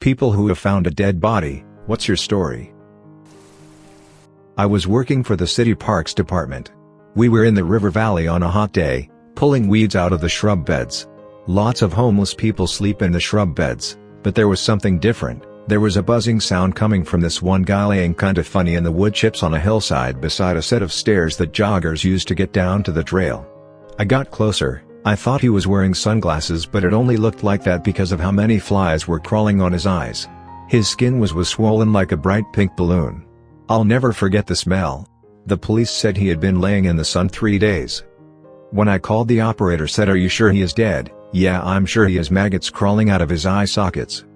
People who have found a dead body, what's your story? I was working for the city parks department. We were in the river valley on a hot day, pulling weeds out of the shrub beds. Lots of homeless people sleep in the shrub beds, but there was something different. There was a buzzing sound coming from this one guy laying kinda funny in the wood chips on a hillside beside a set of stairs that joggers use to get down to the trail. I got closer. I thought he was wearing sunglasses, but it only looked like that because of how many flies were crawling on his eyes. His skin was swollen like a bright pink balloon. I'll never forget the smell. The police said he had been laying in the sun 3 days. When I called, the operator said, "Are you sure he is dead?" "Yeah, I'm sure he has maggots crawling out of his eye sockets."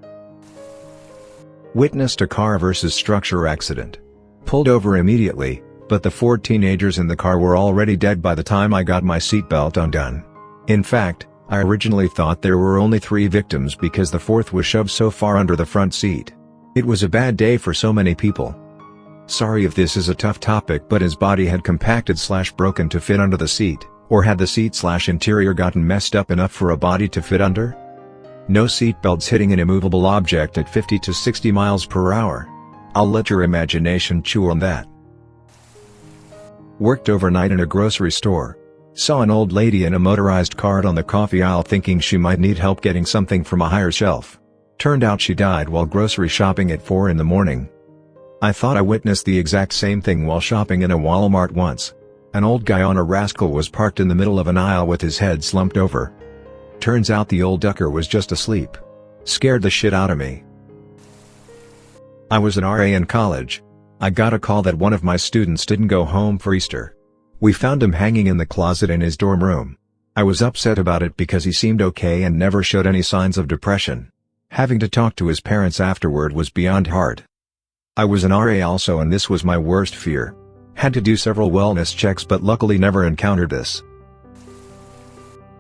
Witnessed a car versus structure accident. Pulled over immediately, but the 4 teenagers in the car were already dead by the time I got my seatbelt undone. In fact, I originally thought there were only 3 victims because the 4th was shoved so far under the front seat. It was a bad day for so many people. Sorry if this is a tough topic, but his body had compacted/broken to fit under the seat, or had the seat/interior gotten messed up enough for a body to fit under? No seatbelts hitting an immovable object at 50 to 60 miles per hour. I'll let your imagination chew on that. Worked overnight in a grocery store. Saw an old lady in a motorized cart on the coffee aisle thinking she might need help getting something from a higher shelf. Turned out she died while grocery shopping at 4 in the morning. I thought I witnessed the exact same thing while shopping in a Walmart once. An old guy on a rascal was parked in the middle of an aisle with his head slumped over. Turns out the old ducker was just asleep. Scared the shit out of me. I was an RA in college. I got a call that one of my students didn't go home for Easter. We found him hanging in the closet in his dorm room. I was upset about it because he seemed okay and never showed any signs of depression. Having to talk to his parents afterward was beyond hard. I was an RA also, and this was my worst fear. Had to do several wellness checks but luckily never encountered this.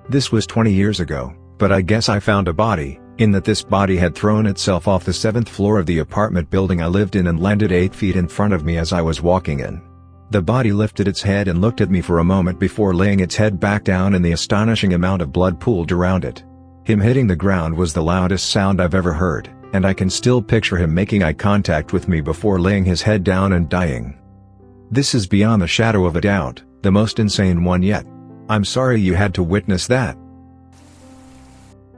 This was 20 years ago, but I guess I found a body, in that this body had thrown itself off the 7th floor of the apartment building I lived in and landed 8 feet in front of me as I was walking in. The body lifted its head and looked at me for a moment before laying its head back down, and the astonishing amount of blood pooled around it. Him hitting the ground was the loudest sound I've ever heard, and I can still picture him making eye contact with me before laying his head down and dying. This is beyond the shadow of a doubt, the most insane one yet. I'm sorry you had to witness that.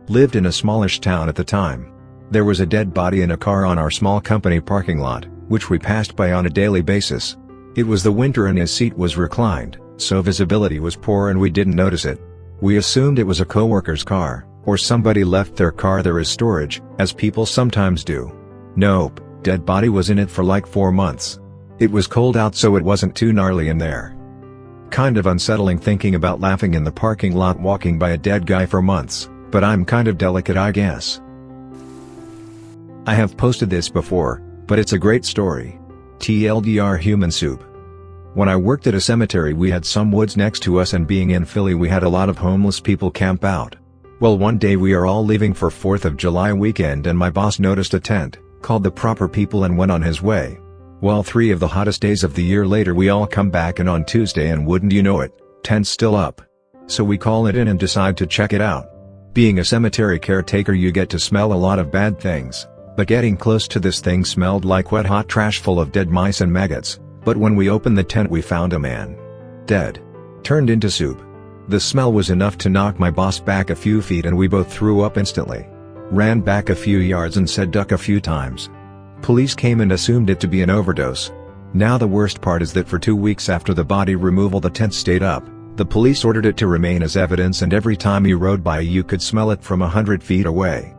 Lived in a smallish town at the time. There was a dead body in a car on our small company parking lot, which we passed by on a daily basis. It was the winter and his seat was reclined, so visibility was poor and we didn't notice it. We assumed it was a coworker's car, or somebody left their car there as storage, as people sometimes do. Nope, dead body was in it for like 4 months. It was cold out so it wasn't too gnarly in there. Kind of unsettling thinking about laughing in the parking lot walking by a dead guy for months, but I'm kind of delicate, I guess. I have posted this before, but it's a great story. TLDR human soup. When I worked at a cemetery we had some woods next to us, and being in Philly we had a lot of homeless people camp out. Well, one day we are all leaving for 4th of July weekend and my boss noticed a tent, called the proper people and went on his way. Well, 3 of the hottest days of the year later we all come back in on Tuesday and wouldn't you know it, tent's still up. So we call it in and decide to check it out. Being a cemetery caretaker you get to smell a lot of bad things, but getting close to this thing smelled like wet hot trash full of dead mice and maggots. But when we opened the tent we found a man. Dead. Turned into soup. The smell was enough to knock my boss back a few feet and we both threw up instantly. Ran back a few yards and said duck a few times. Police came and assumed it to be an overdose. Now the worst part is that for 2 weeks after the body removal the tent stayed up. The police ordered it to remain as evidence, and every time you rode by you could smell it from 100 feet away.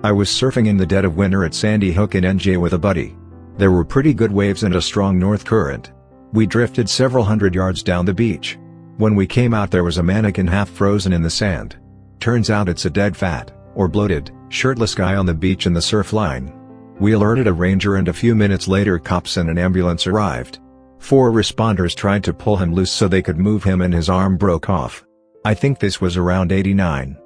I was surfing in the dead of winter at Sandy Hook in NJ with a buddy. There were pretty good waves and a strong north current. We drifted several hundred yards down the beach. When we came out there was a mannequin half frozen in the sand. Turns out it's a dead fat, or bloated, shirtless guy on the beach in the surf line. We alerted a ranger and a few minutes later cops and an ambulance arrived. 4 responders tried to pull him loose so they could move him and his arm broke off. I think this was around '89.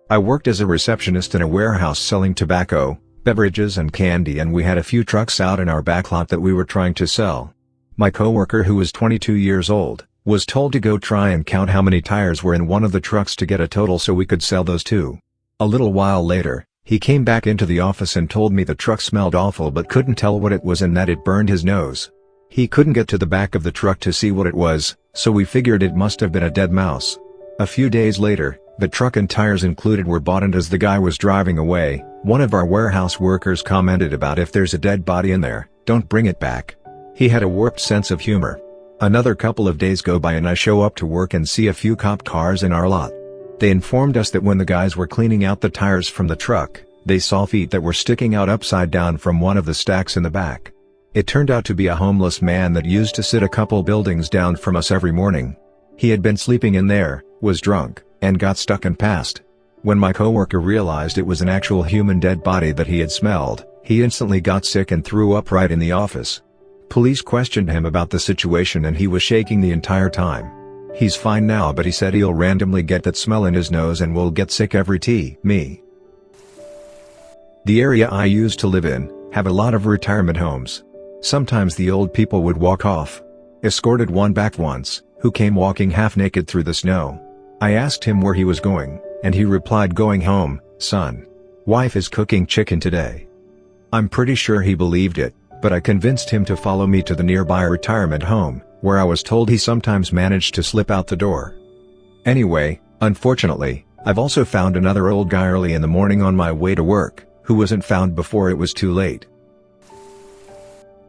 I worked as a receptionist in a warehouse selling tobacco, beverages and candy, and we had a few trucks out in our backlot that we were trying to sell. My coworker, who was 22 years old, was told to go try and count how many tires were in one of the trucks to get a total so we could sell those too. A little while later, he came back into the office and told me the truck smelled awful but couldn't tell what it was and that it burned his nose. He couldn't get to the back of the truck to see what it was, so we figured it must have been a dead mouse. A few days later, the truck and tires included were bought, and as the guy was driving away, one of our warehouse workers commented about, "If there's a dead body in there, don't bring it back." He had a warped sense of humor. Another couple of days go by and I show up to work and see a few cop cars in our lot. They informed us that when the guys were cleaning out the tires from the truck, they saw feet that were sticking out upside down from one of the stacks in the back. It turned out to be a homeless man that used to sit a couple buildings down from us every morning. He had been sleeping in there, was drunk, and got stuck and passed. When my coworker realized it was an actual human dead body that he had smelled, he instantly got sick and threw up right in the office. Police questioned him about the situation and he was shaking the entire time. He's fine now, but he said he'll randomly get that smell in his nose and will get sick every me. The area I used to live in have a lot of retirement homes. Sometimes the old people would walk off. Escorted one back once, who came walking half naked through the snow. I asked him where he was going, and he replied, "Going home, son. Wife is cooking chicken today." I'm pretty sure he believed it, but I convinced him to follow me to the nearby retirement home, where I was told he sometimes managed to slip out the door. Anyway, unfortunately, I've also found another old guy early in the morning on my way to work, who wasn't found before it was too late.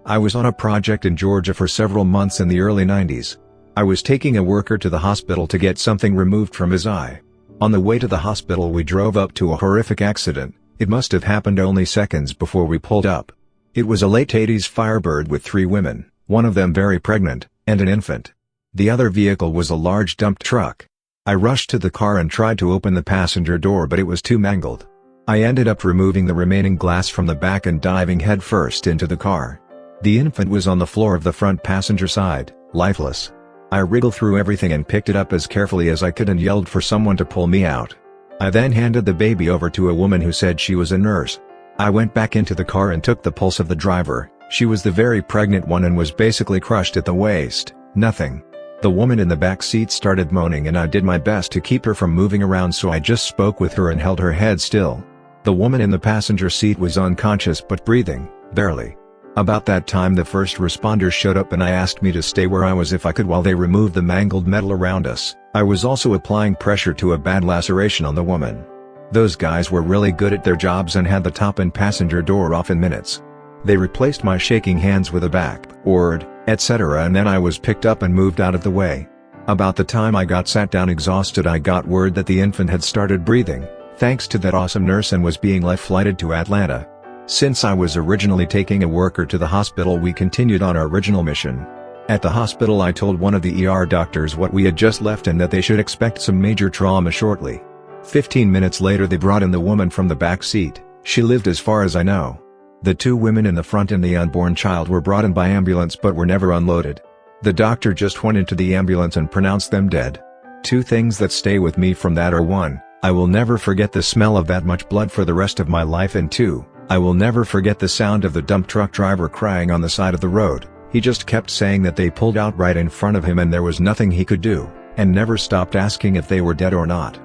I was on a project in Georgia for several months in the early 90s. I was taking a worker to the hospital to get something removed from his eye. On the way to the hospital we drove up to a horrific accident. It must have happened only seconds before we pulled up. It was a late 80s Firebird with 3 women, one of them very pregnant, and an infant. The other vehicle was a large dump truck. I rushed to the car and tried to open the passenger door, but it was too mangled. I ended up removing the remaining glass from the back and diving headfirst into the car. The infant was on the floor of the front passenger side, lifeless. I wriggled through everything and picked it up as carefully as I could and yelled for someone to pull me out. I then handed the baby over to a woman who said she was a nurse. I went back into the car and took the pulse of the driver. She was the very pregnant one and was basically crushed at the waist. Nothing. The woman in the back seat started moaning and I did my best to keep her from moving around, so I just spoke with her and held her head still. The woman in the passenger seat was unconscious but breathing, barely. About that time the first responders showed up and I asked me to stay where I was if I could while they removed the mangled metal around us. I was also applying pressure to a bad laceration on the woman. Those guys were really good at their jobs and had the top and passenger door off in minutes. They replaced my shaking hands with a backboard, etc., and then I was picked up and moved out of the way. About the time I got sat down exhausted, I got word that the infant had started breathing, thanks to that awesome nurse, and was being left flighted to Atlanta. Since I was originally taking a worker to the hospital, we continued on our original mission. At the hospital I told one of the ER doctors what we had just left and that they should expect some major trauma shortly. 15 minutes later they brought in the woman from the back seat. She lived as far as I know. The 2 women in the front and the unborn child were brought in by ambulance but were never unloaded. The doctor just went into the ambulance and pronounced them dead. 2 things that stay with me from that are: 1, I will never forget the smell of that much blood for the rest of my life, and 2, I will never forget the sound of the dump truck driver crying on the side of the road. He just kept saying that they pulled out right in front of him and there was nothing he could do, and never stopped asking if they were dead or not.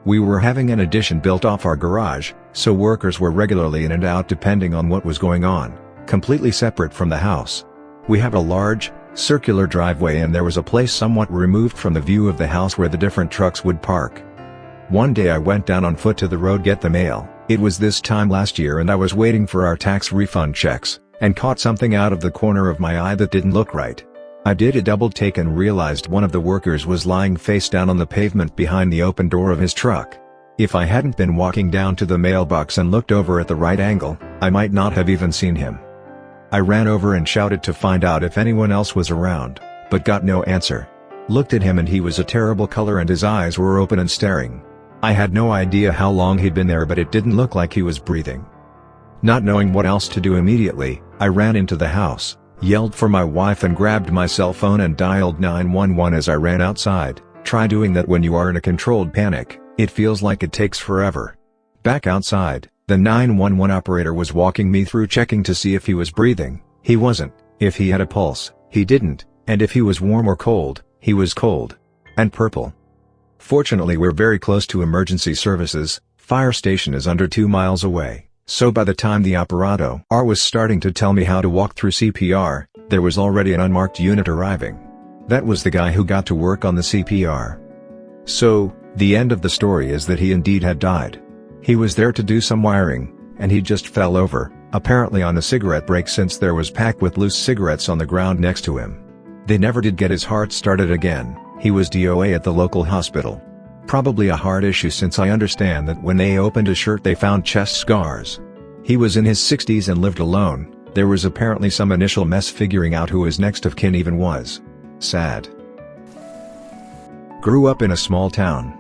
We were having an addition built off our garage, so workers were regularly in and out depending on what was going on, completely separate from the house. We have a large, circular driveway and there was a place somewhat removed from the view of the house where the different trucks would park. One day I went down on foot to the road get the mail. It was this time last year and I was waiting for our tax refund checks, and caught something out of the corner of my eye that didn't look right. I did a double take and realized one of the workers was lying face down on the pavement behind the open door of his truck. If I hadn't been walking down to the mailbox and looked over at the right angle, I might not have even seen him. I ran over and shouted to find out if anyone else was around, but got no answer. Looked at him and he was a terrible color and his eyes were open and staring. I had no idea how long he'd been there, but it didn't look like he was breathing. Not knowing what else to do immediately, I ran into the house, yelled for my wife and grabbed my cell phone and dialed 911 as I ran outside. Try doing that when you are in a controlled panic, it feels like it takes forever. Back outside, the 911 operator was walking me through checking to see if he was breathing. He wasn't. If he had a pulse, he didn't, and if he was warm or cold, he was cold. And purple. Fortunately we're very close to emergency services. Fire station is under 2 miles away, so by the time the operator was starting to tell me how to walk through CPR, there was already an unmarked unit arriving. That was the guy who got to work on the CPR. So, the end of the story is that he indeed had died. He was there to do some wiring, and he just fell over, apparently on a cigarette break since there was pack with loose cigarettes on the ground next to him. They never did get his heart started again. He was DOA at the local hospital. Probably a heart issue since I understand that when they opened his shirt they found chest scars. He was in his 60s and lived alone. There was apparently some initial mess figuring out who his next of kin even was. Sad. Grew up in a small town.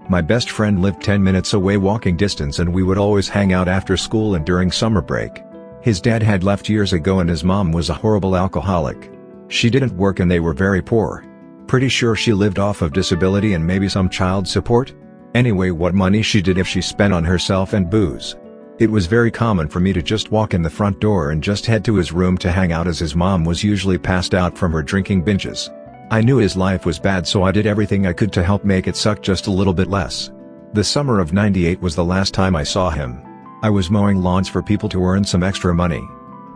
My best friend lived 10 minutes away walking distance and we would always hang out after school and during summer break. His dad had left years ago and his mom was a horrible alcoholic. She didn't work and they were very poor. Pretty sure she lived off of disability and maybe some child support? Anyway, what money she did if she spent on herself and booze. It was very common for me to just walk in the front door and just head to his room to hang out as his mom was usually passed out from her drinking binges. I knew his life was bad so I did everything I could to help make it suck just a little bit less. The summer of '98 was the last time I saw him. I was mowing lawns for people to earn some extra money.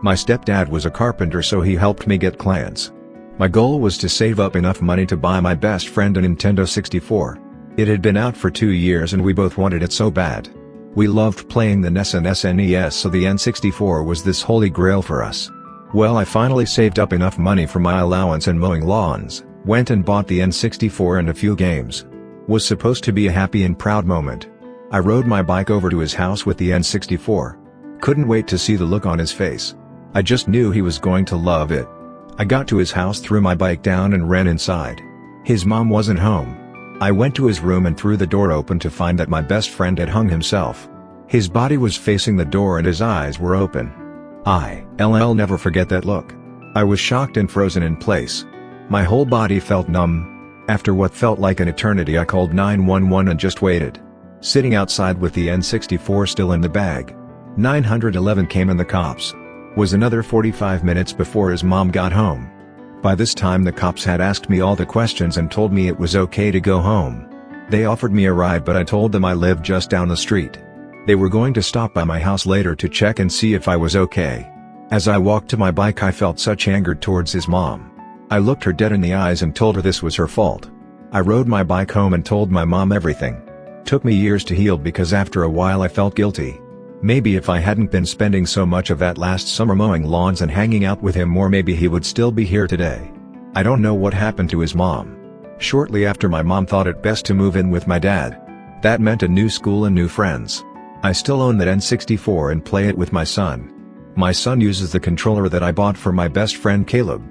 My stepdad was a carpenter so he helped me get clients. My goal was to save up enough money to buy my best friend a Nintendo 64. It had been out for 2 years and we both wanted it so bad. We loved playing the NES and SNES so the N64 was this holy grail for us. Well, I finally saved up enough money for my allowance and mowing lawns, went and bought the N64 and a few games. Was supposed to be a happy and proud moment. I rode my bike over to his house with the N64. Couldn't wait to see the look on his face. I just knew he was going to love it. I got to his house, threw my bike down and ran inside. His mom wasn't home. I went to his room and threw the door open to find that my best friend had hung himself. His body was facing the door and his eyes were open. I'll never forget that look. I was shocked and frozen in place. My whole body felt numb. After what felt like an eternity I called 911 and just waited. Sitting outside with the N64 still in the bag. 911 came and the cops. Was another 45 minutes before his mom got home. By this time the cops had asked me all the questions and told me it was okay to go home. They offered me a ride but I told them I lived just down the street. They were going to stop by my house later to check and see if I was okay. As I walked to my bike I felt such anger towards his mom. I looked her dead in the eyes and told her this was her fault. I rode my bike home and told my mom everything. Took me years to heal because after a while I felt guilty. Maybe if I hadn't been spending so much of that last summer mowing lawns and hanging out with him more maybe he would still be here today. I don't know what happened to his mom. Shortly after my mom thought it best to move in with my dad. That meant a new school and new friends. I still own that N64 and play it with my son. My son uses the controller that I bought for my best friend Caleb.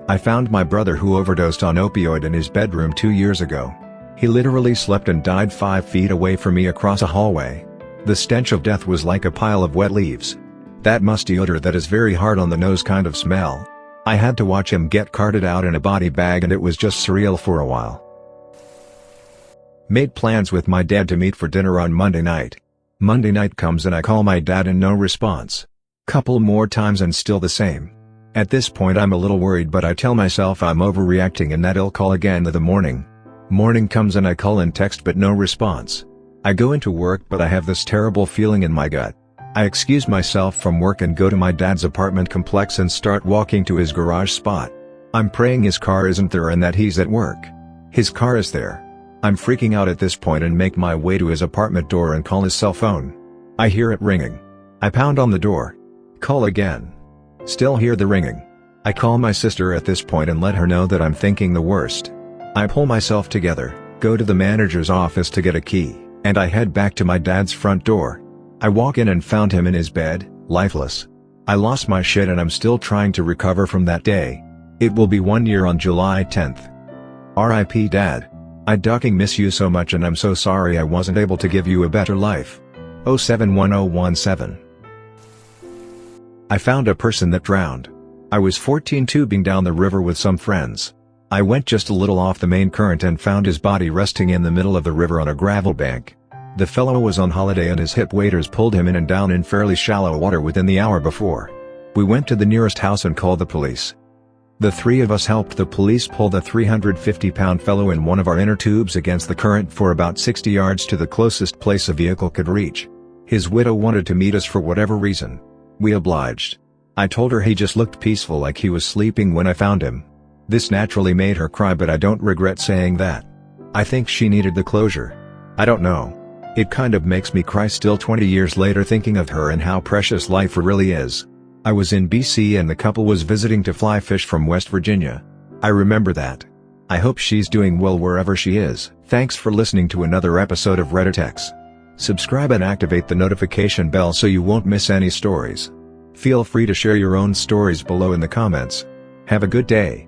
I found my brother who overdosed on opioid in his bedroom 2 years ago. He literally slept and died 5 feet away from me across a hallway. The stench of death was like a pile of wet leaves. That musty odor that is very hard on the nose kind of smell. I had to watch him get carted out in a body bag and it was just surreal for a while. Made plans with my dad to meet for dinner on Monday night. Monday night comes and I call my dad and no response. Couple more times and still the same. At this point I'm a little worried but I tell myself I'm overreacting and that I'll call again in the morning. Morning comes and I call and text but no response. I go into work but I have this terrible feeling in my gut. I excuse myself from work and go to my dad's apartment complex and start walking to his garage spot. I'm praying his car isn't there and that he's at work. His car is there. I'm freaking out at this point and make my way to his apartment door and call his cell phone. I hear it ringing. I pound on the door. Call again. Still hear the ringing. I call my sister at this point and let her know that I'm thinking the worst. I pull myself together, go to the manager's office to get a key, and I head back to my dad's front door. I walk in and found him in his bed, lifeless. I lost my shit and I'm still trying to recover from that day. It will be 1 year on July 10th. R.I.P. Dad. I ducking miss you so much and I'm so sorry I wasn't able to give you a better life. 071017. I found a person that drowned. I was 14 tubing down the river with some friends. I went just a little off the main current and found his body resting in the middle of the river on a gravel bank. The fellow was on holiday and his hip waders pulled him in and down in fairly shallow water within the hour before. We went to the nearest house and called the police. The three of us helped the police pull the 350-pound fellow in one of our inner tubes against the current for about 60 yards to the closest place a vehicle could reach. His widow wanted to meet us for whatever reason. We obliged. I told her he just looked peaceful, like he was sleeping when I found him. This naturally made her cry, but I don't regret saying that. I think she needed the closure. I don't know. It kind of makes me cry still 20 years later thinking of her and how precious life really is. I was in BC and the couple was visiting to fly fish from West Virginia. I remember that. I hope she's doing well wherever she is. Thanks for listening to another episode of Reddit X. Subscribe and activate the notification bell so you won't miss any stories. Feel free to share your own stories below in the comments. Have a good day.